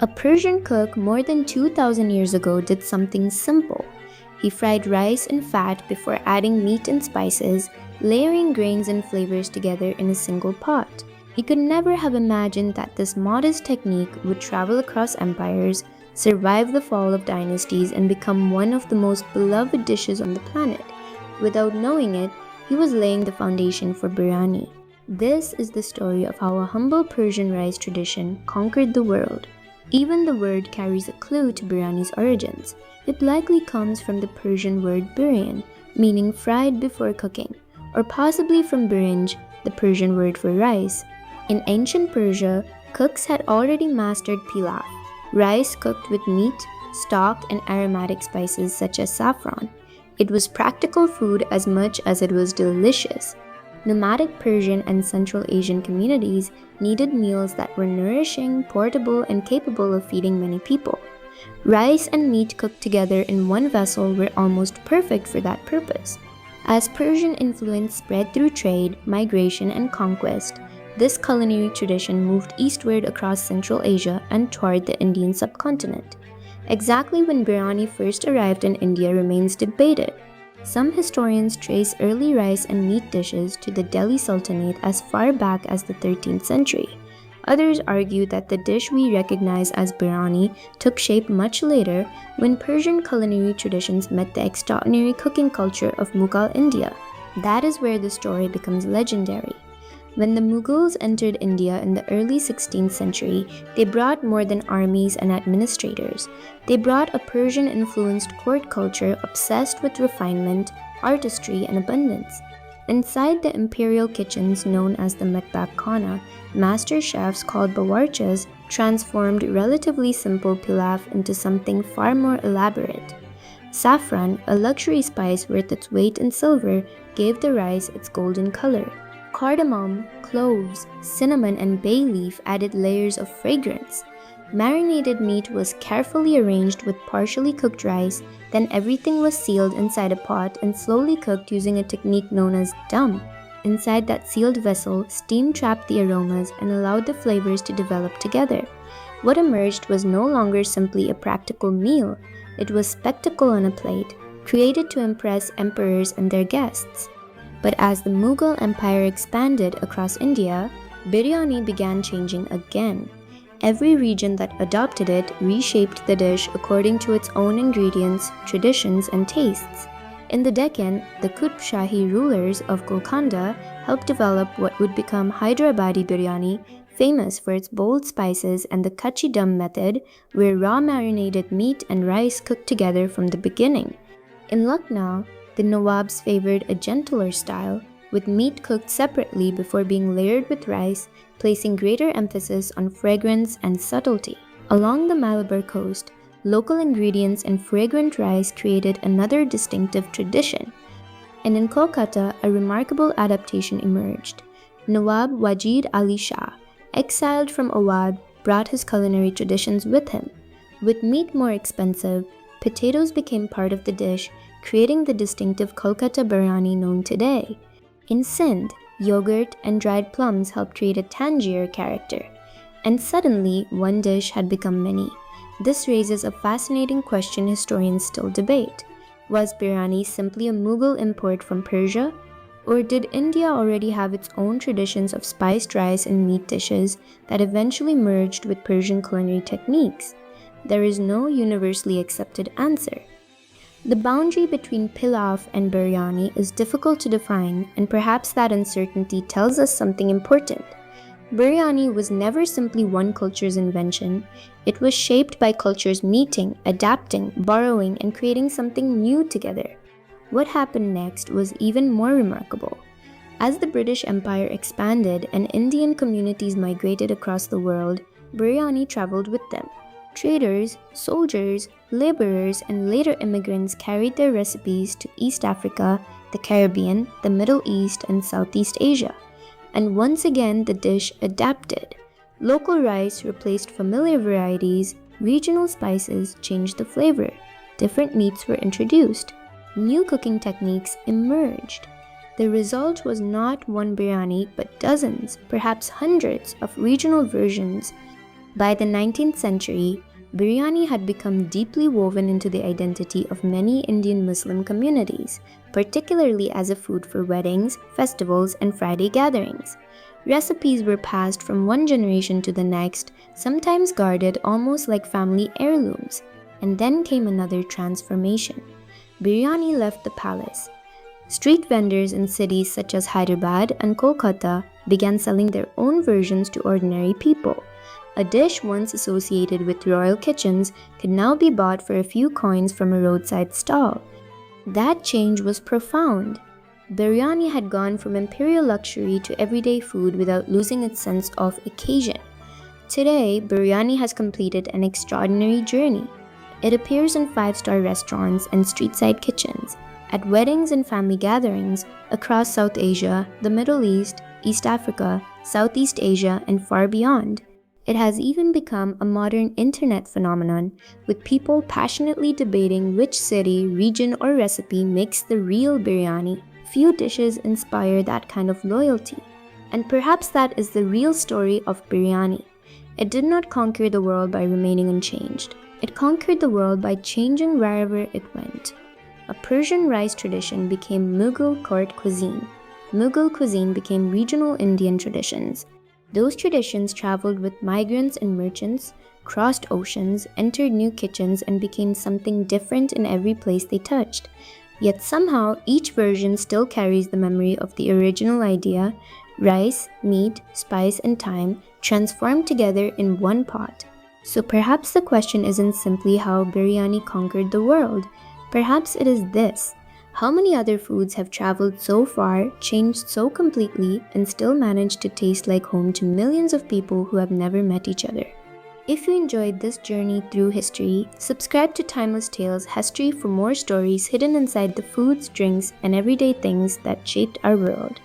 A Persian cook more than 2000 years ago did something simple. He fried rice in fat before adding meat and spices, layering grains and flavors together in a single pot. He could never have imagined that this modest technique would travel across empires, survive the fall of dynasties, and become one of the most beloved dishes on the planet. Without knowing it, he was laying the foundation for biryani. This is the story of how a humble Persian rice tradition conquered the world. Even the word carries a clue to biryani's origins. It likely comes from the Persian word biryan, meaning fried before cooking, or possibly from birinj, the Persian word for rice. In ancient Persia, cooks had already mastered pilaf, rice cooked with meat, stock, and aromatic spices such as saffron. It was practical food as much as it was delicious. Nomadic Persian and Central Asian communities needed meals that were nourishing, portable, and capable of feeding many people. Rice and meat cooked together in one vessel were almost perfect for that purpose. As Persian influence spread through trade, migration, and conquest, this culinary tradition moved eastward across Central Asia and toward the Indian subcontinent. Exactly when biryani first arrived in India remains debated. Some historians trace early rice and meat dishes to the Delhi Sultanate as far back as the 13th century. Others argue that the dish we recognize as biryani took shape much later when Persian culinary traditions met the extraordinary cooking culture of Mughal India. That is where the story becomes legendary. When the Mughals entered India in the early 16th century, they brought more than armies and administrators. They brought a Persian-influenced court culture obsessed with refinement, artistry, and abundance. Inside the imperial kitchens known as the Matbakh Khana, master chefs called bawarchas transformed relatively simple pilaf into something far more elaborate. Saffron, a luxury spice worth its weight in silver, gave the rice its golden color. Cardamom, cloves, cinnamon, and bay leaf added layers of fragrance. Marinated meat was carefully arranged with partially cooked rice, then everything was sealed inside a pot and slowly cooked using a technique known as dum. Inside that sealed vessel, steam trapped the aromas and allowed the flavors to develop together. What emerged was no longer simply a practical meal, it was spectacle on a plate, created to impress emperors and their guests. But as the Mughal Empire expanded across India, biryani began changing again. Every region that adopted it reshaped the dish according to its own ingredients, traditions, and tastes. In the Deccan, the Qutb Shahi rulers of Golconda helped develop what would become Hyderabadi biryani, famous for its bold spices and the kachi dum method, where raw marinated meat and rice cooked together from the beginning. In Lucknow, the Nawabs favored a gentler style, with meat cooked separately before being layered with rice, placing greater emphasis on fragrance and subtlety. Along the Malabar coast, local ingredients and fragrant rice created another distinctive tradition. And in Kolkata, a remarkable adaptation emerged. Nawab Wajid Ali Shah, exiled from Awadh, brought his culinary traditions with him. With meat more expensive, potatoes became part of the dish, creating the distinctive Kolkata biryani known today. In Sindh, yogurt and dried plums helped create a tangier character. And suddenly, one dish had become many. This raises a fascinating question historians still debate. Was biryani simply a Mughal import from Persia? Or did India already have its own traditions of spiced rice and meat dishes that eventually merged with Persian culinary techniques? There is no universally accepted answer. The boundary between pilaf and biryani is difficult to define, and perhaps that uncertainty tells us something important. Biryani was never simply one culture's invention. It was shaped by cultures meeting, adapting, borrowing, and creating something new together. What happened next was even more remarkable. As the British Empire expanded and Indian communities migrated across the world, biryani traveled with them. Traders, soldiers, laborers, and later immigrants carried their recipes to East Africa, the Caribbean, the Middle East, and Southeast Asia. And once again, the dish adapted. Local rice replaced familiar varieties, regional spices changed the flavor, different meats were introduced, new cooking techniques emerged. The result was not one biryani, but dozens, perhaps hundreds, of regional versions. By the 19th century, biryani had become deeply woven into the identity of many Indian Muslim communities, particularly as a food for weddings, festivals, and Friday gatherings. Recipes were passed from one generation to the next, sometimes guarded almost like family heirlooms. And then came another transformation. Biryani left the palace. Street vendors in cities such as Hyderabad and Kolkata began selling their own versions to ordinary people. A dish once associated with royal kitchens could now be bought for a few coins from a roadside stall. That change was profound. Biryani had gone from imperial luxury to everyday food without losing its sense of occasion. Today, biryani has completed an extraordinary journey. It appears in five-star restaurants and street-side kitchens, at weddings and family gatherings across South Asia, the Middle East, East Africa, Southeast Asia, and far beyond. It has even become a modern internet phenomenon, with people passionately debating which city, region, or recipe makes the real biryani. Few dishes inspire that kind of loyalty. And perhaps that is the real story of biryani. It did not conquer the world by remaining unchanged. It conquered the world by changing wherever it went. A Persian rice tradition became Mughal court cuisine. Mughal cuisine became regional Indian traditions. Those traditions traveled with migrants and merchants, crossed oceans, entered new kitchens, and became something different in every place they touched. Yet somehow, each version still carries the memory of the original idea: rice, meat, spice, and thyme transformed together in one pot. So perhaps the question isn't simply how biryani conquered the world. Perhaps it is this: how many other foods have traveled so far, changed so completely, and still managed to taste like home to millions of people who have never met each other? If you enjoyed this journey through history, subscribe to Timeless Tales History for more stories hidden inside the foods, drinks, and everyday things that shaped our world.